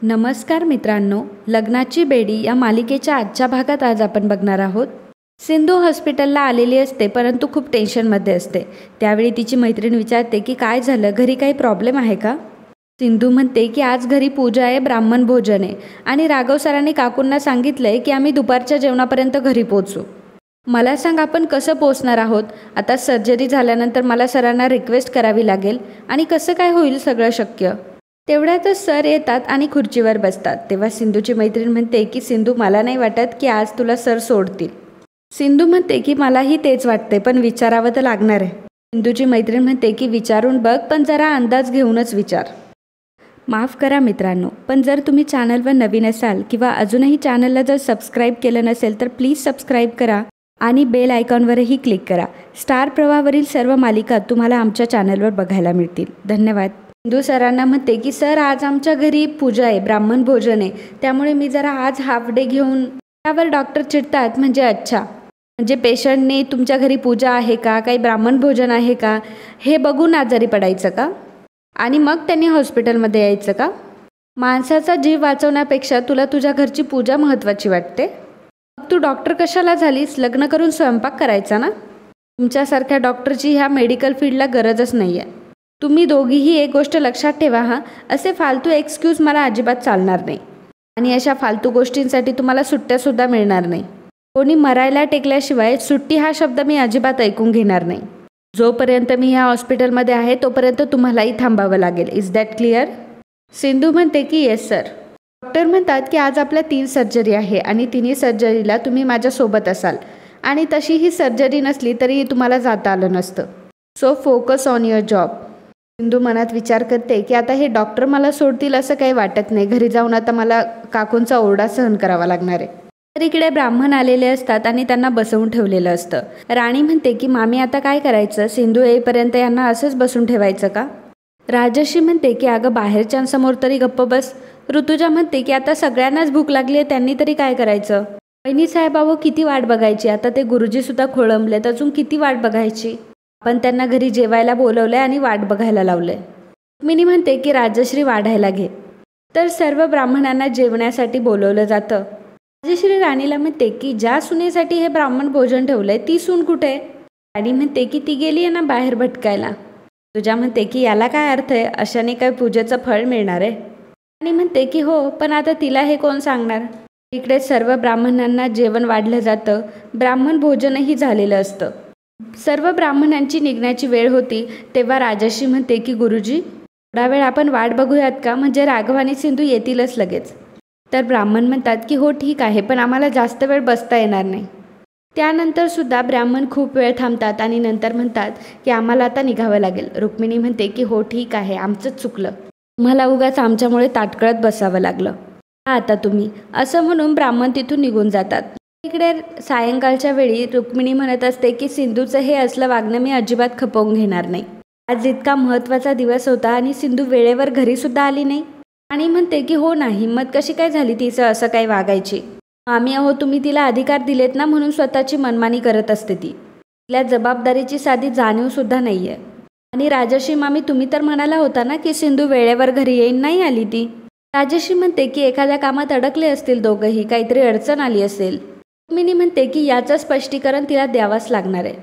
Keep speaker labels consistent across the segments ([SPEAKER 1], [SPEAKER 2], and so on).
[SPEAKER 1] नमस्कार मित्रांनो, लग्नाची बेडी या मालिकेच्या आजच्या भागात आज आपण बघणार आहोत. सिंधू हॉस्पिटलला आलेली असते, परंतु खूप टेन्शनमध्ये असते. त्यावेळी तिची मैत्रीण विचारते की काय झालं, घरी काही प्रॉब्लेम आहे का. सिंधू म्हणते की आज घरी पूजा आहे, ब्राह्मण भोजन आहे आणि राघव सरांनी काकूंना सांगितलंय की आम्ही दुपारच्या जेवणापर्यंत घरी पोहोचू. मला सांग आपण कसं पोहोचणार आहोत. आता सर्जरी झाल्यानंतर मला सरांना रिक्वेस्ट करावी लागेल आणि कसं काय होईल सगळं शक्य. तेवढ्यातच सर येतात आणि खुर्चीवर बसतात. तेव्हा सिंधूची मैत्रीण म्हणते की सिंधू, मला नाही वाटत की आज तुला सर सोडतील. सिंधू म्हणते की मलाही तेच वाटते, पण विचारावं तर लागणार आहे. सिंधूची मैत्रीण म्हणते की विचारून बघ, पण जरा अंदाज घेऊनच विचार. माफ करा मित्रांनो, पण जर तुम्ही चॅनलवर नवीन असाल किंवा अजूनही चॅनलला जर सबस्क्राईब केलं नसेल तर प्लीज सबस्क्राईब करा आणि बेल आयकॉनवरही क्लिक करा. स्टार प्रवाहावरील सर्व मालिका तुम्हाला आमच्या चॅनलवर बघायला मिळतील. धन्यवाद. सिंधू सरांना म्हणते की सर आज आमच्या घरी पूजा आहे, ब्राह्मण भोजन आहे, त्यामुळे मी जरा आज हाफ डे घेऊन. त्यावर डॉक्टर चिडतात. म्हणजे अच्छा, म्हणजे पेशंटने तुमच्या घरी पूजा आहे का, काही ब्राह्मण भोजन आहे का हे बघून आजारी पडायचं का आणि मग त्यांनी हॉस्पिटलमध्ये यायचं का. माणसाचा जीव वाचवण्यापेक्षा तुला तुझ्या घरची पूजा महत्त्वाची वाटते. मग तू डॉक्टर कशाला झालीस, लग्न करून स्वयंपाक करायचा ना. तुमच्यासारख्या डॉक्टरची ह्या मेडिकल फील्डला गरजच नाही आहे. तुम्ही दोघीही एक गोष्ट लक्षात ठेवा हां, असे फालतू एक्सक्यूज मला अजिबात चालणार नाही आणि अशा फालतू गोष्टींसाठी तुम्हाला सुट्ट्यासुद्धा मिळणार नाही. कोणी मरायला टेकल्याशिवाय सुट्टी हा शब्द मी अजिबात ऐकून घेणार नाही. जोपर्यंत मी ह्या हॉस्पिटलमध्ये आहे तोपर्यंत तुम्हालाही थांबावं लागेल. Is that clear. सिंधू म्हणते की येस सर. डॉक्टर म्हणतात की आज आपल्या 3 सर्जरी आहे आणि तिन्ही सर्जरीला तुम्ही माझ्यासोबत असाल आणि तशी ही सर्जरी नसली तरी तुम्हाला जाता आलं नसतं. So focus on your job. Sindhu मनात विचार करते की आता हे डॉक्टर मला सोडतील असं काही वाटत नाही. घरी जाऊन आता मला काकूंचा ओरडा सहन करावा लागणार आहे. तर इकडे ब्राह्मण आलेले असतात आणि त्यांना बसवून ठेवलेलं असतं. राणी म्हणते की मामी आता काय करायचं, सिंधू येईपर्यंत यांना असंच बसून ठेवायचं का. राजश्री म्हणते की अगं बाहेरच्यांसमोर तरी गप्प बस. ऋतुजा म्हणते की आता सगळ्यांनाच भूक लागली आहे, त्यांनी तरी काय करायचं. वहिनी साहेबाबो किती वाट बघायची, आता ते गुरुजीसुद्धा खोळंबलेत, अजून किती वाट बघायची. पण त्यांना घरी जेवायला बोलवलंय आणि वाट बघायला लावलंय. रुक्मिणी म्हणते की राजश्री वाढायला घे. तर सर्व ब्राह्मणांना जेवण्यासाठी बोलवलं जातं. राजश्री राणीला म्हणते की ज्या सुनेसाठी हे ब्राह्मण भोजन ठेवलंय ती सून कुठे. राणी म्हणते की ती गेली आहे ना बाहेर भटकायला. तुझ्या म्हणते की याला काय अर्थ आहे, अशाने काय पूजेचं फळ मिळणार आहे. राणी म्हणते की हो, पण आता तिला हे कोण सांगणार. इकडे सर्व ब्राह्मणांना जेवण वाढलं जातं. ब्राह्मण भोजनही झालेलं असतं. सर्व ब्राह्मणांची निघण्याची वेळ होती तेव्हा राजश्री म्हणते की गुरुजी थोडा वेळ आपण वाट बघूयात का, म्हणजे राघव आणि सिंधू येतीलच लगेच. तर ब्राह्मण म्हणतात की हो ठीक आहे, पण आम्हाला जास्त वेळ बसता येणार नाही. त्यानंतरसुद्धा ब्राह्मण खूप वेळ थांबतात आणि नंतर म्हणतात की आम्हाला आता निघावं लागेल. रुक्मिणी म्हणते की हो ठीक आहे, आमचंच चुकलं, तुम्हाला उगाच आमच्यामुळे ताटकळत बसावं लागलं. आता तुम्ही असं म्हणून ब्राह्मण तिथून निघून जातात. इकडे सायंकाळच्या वेळी रुक्मिणी म्हणत असते की सिंधूचं हे असलं वागणं मी अजिबात खपवून घेणार नाही. आज इतका महत्त्वाचा दिवस होता आणि सिंधू वेळेवर घरीसुद्धा आली नाही. आणि म्हणते की हो ना, हिंमत कशी काय झाली तिचं असं काही वागायची. आम्ही आहो, तुम्ही तिला अधिकार दिलेत ना, म्हणून स्वतःची मनमानी करत असते ती. तिला जबाबदारीची साधी जाणीवसुद्धा नाही आहे. आणि राजश्री मामी, तुम्ही तर म्हणाला होता ना की सिंधू वेळेवर घरी येईन, नाही आली ती. राजश्री म्हणते की एखाद्या कामात अडकले असतील दोघंही, काहीतरी अडचण आली असेल. रुक्मिणी म्हणते की याचं स्पष्टीकरण तिला द्यावंच लागणार आहे.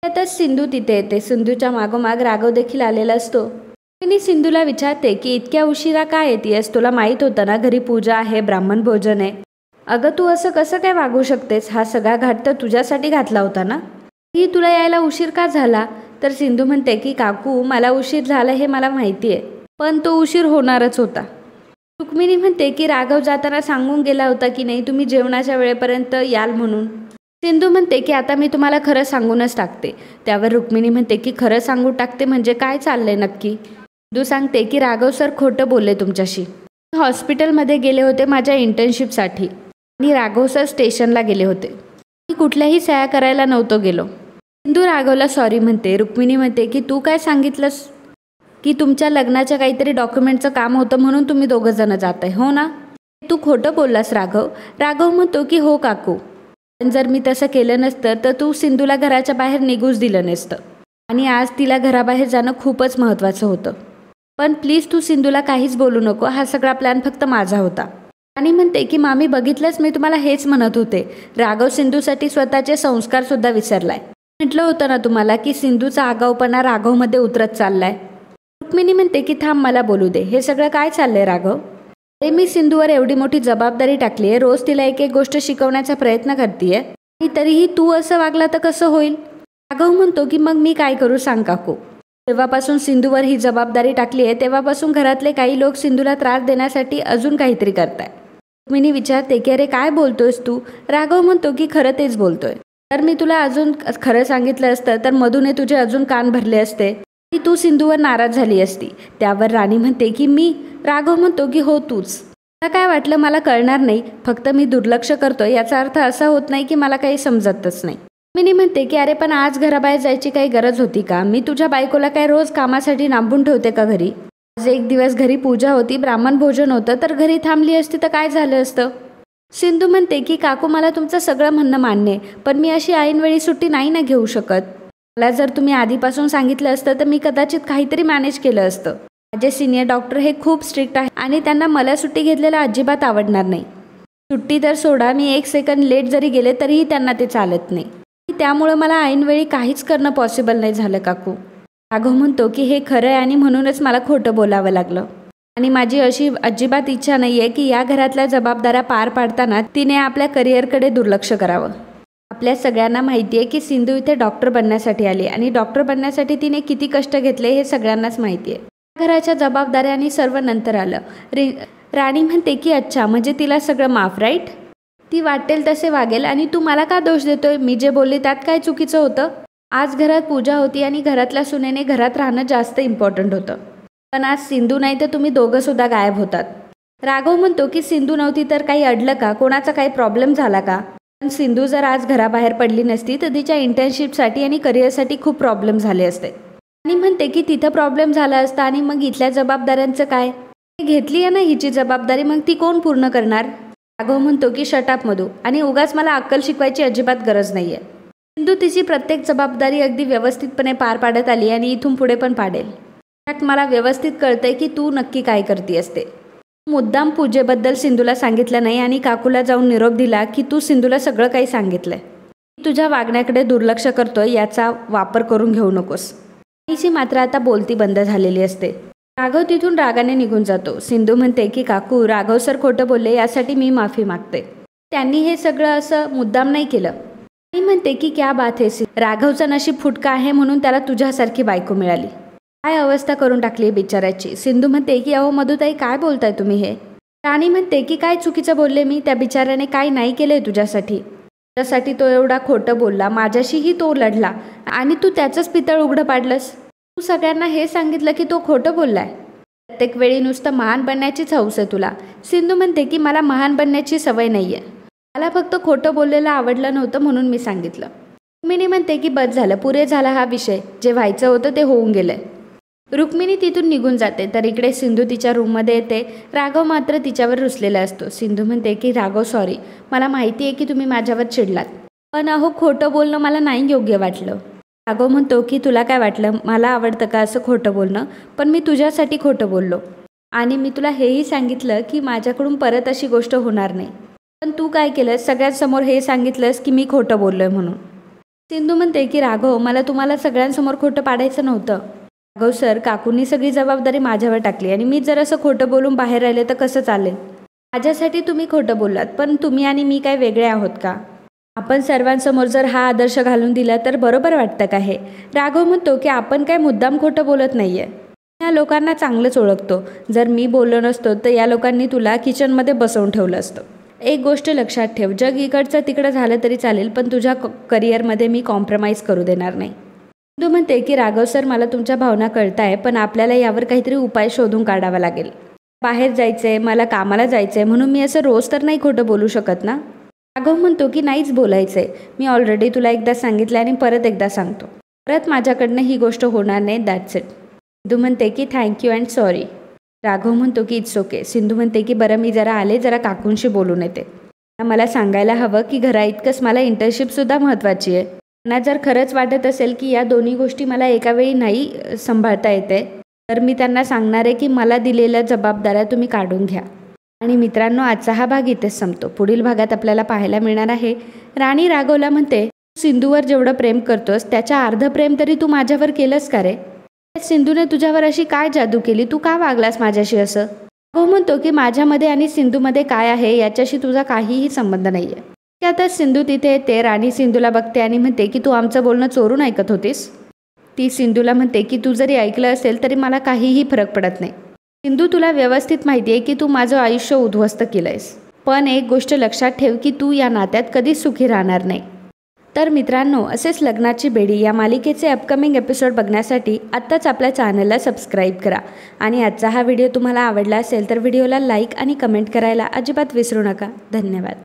[SPEAKER 1] त्यातच सिंधू तिथे येते. सिंधूच्या मागोमाग राघव देखील आलेला असतो. रुक्मिणी सिंधूला विचारते की इतक्या उशिरा काय येतेस, तुला माहीत होतं ना घरी पूजा आहे, ब्राह्मण भोजन आहे. अगं तू असं कसं काय वागू शकतेस, हा सगळा घाट तर तुझ्यासाठी घातला होता ना, ही तुला यायला उशीर का झाला. तर सिंधू म्हणते की काकू मला उशीर झाला हे मला माहिती आहे, पण तो उशीर होणारच होता. रुक्मिणी म्हणते की राघव जाताना सांगून गेला होता की नाही तुम्ही जेवणाच्या वेळेपर्यंत याल म्हणून. सिंधू म्हणते की आता मी तुम्हाला खरं सांगूनच टाकते. त्यावर रुक्मिणी म्हणते की खरं सांगून टाकते म्हणजे काय चाललंय नक्की. सिंधू सांगते की राघव सर खोटं बोलले तुमच्याशी. हॉस्पिटलमध्ये गेले होते माझ्या इंटर्नशिपसाठी आणि राघव सर स्टेशनला गेले होते. मी कुठल्याही सह्या करायला नव्हतो गेलो. सिंधू राघवला सॉरी म्हणते. रुक्मिणी म्हणते की तू काय सांगितलंस की तुमच्या लग्नाच्या काहीतरी डॉक्युमेंटचं काम होतं म्हणून तुम्ही दोघं जण जात आहे, हो ना. तू खोटं बोललास राघव. राघव म्हणतो की हो काकू, पण जर मी तसं केलं नसतं तर तू सिंधूला घराच्या बाहेर निघूच दिलं नसतं आणि आज तिला घराबाहेर जाणं खूपच महत्त्वाचं होतं. पण प्लीज तू सिंधूला काहीच बोलू नको, हा सगळा प्लॅन फक्त माझा होता. आणि म्हणते की मामी बघितलंच, मी तुम्हाला हेच म्हणत होते. राघव सिंधूसाठी स्वतःचे संस्कारसुद्धा विसरलाय. म्हटलं होतं ना तुम्हाला की सिंधूचा आगाऊपणा राघवमध्ये उतरत चाललाय. रुक्मिणी म्हणते की थांब, मला बोलू दे. हे सगळं काय चाललंय राघव? अरे मी सिंधूवर एवढी मोठी जबाबदारी टाकली आहे, रोज तिला एक एक गोष्ट शिकवण्याचा प्रयत्न करतेय आणि तरीही तू असं वागला तर कसं होईल? राघव म्हणतो की मग मी काय करू सांग काकू. तेव्हापासून सिंधूवर ही जबाबदारी टाकली आहे तेव्हापासून घरातले काही लोक सिंधूला त्रास देण्यासाठी अजून काहीतरी करताय. रुक्मिणी विचारते की अरे काय बोलतोयस तू? राघव म्हणतो की खरं तेच बोलतोय. तर मी तुला अजून खरं सांगितलं असतं तर मधूने तुझे अजून कान भरले असते की तू सिंधूवर नाराज झाली असती. त्यावर राणी म्हणते की मी? राघव म्हणतो की हो तूच. मला काय वाटलं मला कळणार नाही, फक्त मी दुर्लक्ष करतोय याचा अर्थ असा होत नाही की मला काही समजतच नाही. रुक्मिणी म्हणते की अरे पण आज घराबाहेर जायची काही गरज होती का? मी तुझ्या बायकोला काय रोज कामासाठी लांबून ठेवते का घरी? आज एक दिवस घरी पूजा होती, ब्राह्मण भोजन होतं, तर घरी थांबली असती तर काय झालं असतं? सिंधू म्हणते की काकू मला तुमचं सगळं म्हणणं मान्य आहे, पण मी अशी ऐनवेळी सुट्टी नाही ना घेऊ शकत. मला जर तुम्ही आधीपासून सांगितलं असतं तर मी कदाचित काहीतरी मॅनेज केलं असतं. माझे सिनियर डॉक्टर हे खूप स्ट्रिक्ट आहे आणि त्यांना मला सुट्टी घेतलेला अजिबात आवडणार नाही. सुट्टी तर सोडा, मी 1 सेकंड लेट जरी गेले तरीही त्यांना ते चालत नाही. त्यामुळं मला ऐनवेळी काहीच करणं पॉसिबल नाही झालं काकू. राघव म्हणतो की हे खरं आहे आणि म्हणूनच मला खोटं बोलावं लागलं. आणि माझी अशी अजिबात इच्छा नाही आहे की या घरातल्या जबाबदाऱ्या पार पाडताना तिने आपल्या करिअरकडे दुर्लक्ष करावं. आपल्या सगळ्यांना माहिती आहे की सिंधू इथे डॉक्टर बनण्यासाठी आली आणि डॉक्टर बनण्यासाठी तिने किती कष्ट घेतले हे सगळ्यांनाच माहिती आहे. घराच्या जबाबदाऱ्या आणि सर्व नंतर आलं. राणी म्हणते की अच्छा, म्हणजे तिला सगळं माफ, राईट? ती वाटेल तसे वागेल आणि तू मला का दोष देतोय? मी जे बोलले त्यात काय चुकीचं होतं? आज घरात पूजा होती आणि घरातल्या सुनेने घरात राहणं जास्त इम्पॉर्टंट होतं. पण आज सिंधू नाही तर तुम्ही दोघं सुद्धा गायब होतात. राघव म्हणतो की सिंधू नव्हती तर काही अडलं का? कोणाचा काही प्रॉब्लेम झाला का? पण सिंधू जर आज घराबाहेर पडली नसती तर तिच्या इंटर्नशिपसाठी आणि करिअरसाठी खूप प्रॉब्लेम झाले असते. आणि म्हणते की तिथं प्रॉब्लेम झाला असता आणि मग इथल्या जबाबदाऱ्यांचं काय? घेतली आहे ना हिची जबाबदारी, मग ती कोण पूर्ण करणार? राघव म्हणतो की शटअप मधू, आणि उगाच मला अक्कल शिकवायची अजिबात गरज नाही आहे. सिंधू तिची प्रत्येक जबाबदारी अगदी व्यवस्थितपणे पार पाडत आली आणि इथून पुढे पण पाडेल. त्यात मला व्यवस्थित कळतंय की तू नक्की काय करती असते. मुद्दाम पूजेबद्दल सिंधूला सांगितलं नाही आणि काकूला जाऊन निरोप दिला की तू सिंधूला सगळं काही सांगितलंय. तुझ्या वागण्याकडे दुर्लक्ष करतोय याचा वापर करून घेऊ नकोस. तिची मात्र आता बोलती बंद झालेली असते. राघव तिथून रागाने निघून जातो. सिंधू म्हणते की काकू, राघव सर खोटं बोलले यासाठी मी माफी मागते. त्यांनी हे सगळं असं मुद्दाम नाही केलं. मी म्हणते की क्या बात है, राघवचं नशीब फुटका आहे म्हणून त्याला तुझ्यासारखी बायको मिळाली. काय अवस्था करून टाकली बिचाऱ्याची. सिंधू म्हणते की अहो मधुताई, काय बोलताय तुम्ही हे? राणी म्हणते की काय चुकीचं बोलले मी? त्या बिचाऱ्याने काय नाही केलंय तुझ्यासाठी? त्यासाठी तो एवढा खोटं बोलला, माझ्याशीही तो लढला आणि तू त्याचंच पितळ उघडं पाडलंस. तू सगळ्यांना हे सांगितलं की तो खोटं बोललाय. प्रत्येक वेळी नुसतं महान बनण्याचीच हौस आहे तुला. सिंधू म्हणते की मला महान बनण्याची सवय नाही आहे, मला फक्त खोटं बोललेलं आवडलं नव्हतं म्हणून मी सांगितलं. रुक्मिणी म्हणते की बस झालं, पुरे झाला हा विषय, जे व्हायचं होतं ते होऊन गेलंय. रुक्मिणी तिथून निघून जाते तर इकडे सिंधू तिच्या रूममध्ये येते. राघव मात्र तिच्यावर रुसलेला असतो. सिंधू म्हणते की राघव सॉरी, मला माहिती आहे की तुम्ही माझ्यावर चिडलात, पण अहो खोटं बोलणं मला नाही योग्य वाटलं. राघव म्हणतो की तुला काय वाटलं मला आवडतं का असं खोटं बोलणं? पण मी तुझ्यासाठी खोटं बोललो आणि मी तुला हेही सांगितलं की माझ्याकडून परत अशी गोष्ट होणार नाही. पण तू काय केलंस, सगळ्यांसमोर हे सांगितलंस की मी खोटं बोललोय म्हणून. सिंधू म्हणते की राघव, मला तुम्हाला सगळ्यांसमोर खोटं पाडायचं नव्हतं. राघव सर, काकूंनी सगळी जबाबदारी माझ्यावर टाकली आणि मी जर असं खोटं बोलून बाहेर राहिले तर कसं चालेल? माझ्यासाठी तुम्ही खोटं बोललात, पण तुम्ही आणि मी काय वेगळे आहोत का? आपण सर्वांसमोर जर हा आदर्श घालून दिला तर बरोबर वाटतं का हे? राघव म्हणतो की आपण काय मुद्दाम खोटं बोलत नाही आहे. या लोकांना चांगलंच ओळखतो. जर मी बोललो नसतो तर या लोकांनी तुला किचनमध्ये बसवून ठेवलं असतं. एक गोष्ट लक्षात ठेव, जग इकडचं तिकडं झालं तरी चालेल, पण तुझ्या करिअरमध्ये मी कॉम्प्रोमाइज करू देणार नाही. सिंधू म्हणते की राघव सर, मला तुमच्या भावना कळताय, पण आपल्याला यावर काहीतरी उपाय शोधून काढावा लागेल. बाहेर जायचंय, मला कामाला जायचंय, म्हणून मी असं रोज तर नाही खोटं बोलू शकत ना. राघव म्हणतो की नाहीच बोलायचंय, मी ऑलरेडी तुला एकदा सांगितलं आणि परत एकदा सांगतो, परत माझ्याकडनं ही गोष्ट होणार नाही, दॅट्स इट. सिंधू म्हणते की थँक्यू अँड सॉरी. राघव म्हणतो की इट्स ओके. सिंधू म्हणते की बरं, मी जरा काकूंशी बोलून येते. मला सांगायला हवं की घरा इतकंच मला इंटर्नशिपसुद्धा महत्त्वाची आहे. त्यांना जर खरंच वाटत असेल की या दोन्ही गोष्टी मला एका वेळी नाही सांभाळता येते तर मी त्यांना सांगणार आहे की मला दिलेल्या जबाबदाऱ्या तुम्ही काढून घ्या. आणि मित्रांनो, आजचा हा भाग इथेच संपतो. पुढील भागात आपल्याला पाहायला मिळणार आहे राणी राघवला म्हणते, सिंधूवर जेवढं प्रेम करतोस त्याच्या अर्ध प्रेम तरी तू माझ्यावर केलंस का रे? सिंधूने तुझ्यावर अशी काय जादू केली? तू का वागलास माझ्याशी असं? राघव म्हणतो की माझ्यामध्ये आणि सिंधूमध्ये काय आहे याच्याशी तुझा काहीही संबंध नाही आहे. की आता सिंधू तिथे येते. राणी सिंधूला बघते आणि म्हणते की तू आमचं बोलणं चोरून ऐकत होतीस. ती सिंधूला म्हणते की तू जरी ऐकलं असेल तरी मला काहीही फरक पडत नाही. सिंधू, तुला व्यवस्थित माहिती आहे की तू माझं आयुष्य उद्ध्वस्त केलं आहेस, पण एक गोष्ट लक्षात ठेव की तू या नात्यात कधीच सुखी राहणार नाही. तर मित्रांनो, असेच लग्नाची बेडी या मालिकेचे अपकमिंग एपिसोड बघण्यासाठी आत्ताच आपल्या चॅनलला सबस्क्राईब करा. आणि आजचा हा व्हिडिओ तुम्हाला आवडला असेल तर व्हिडिओला लाईक आणि कमेंट करायला अजिबात विसरू नका. धन्यवाद.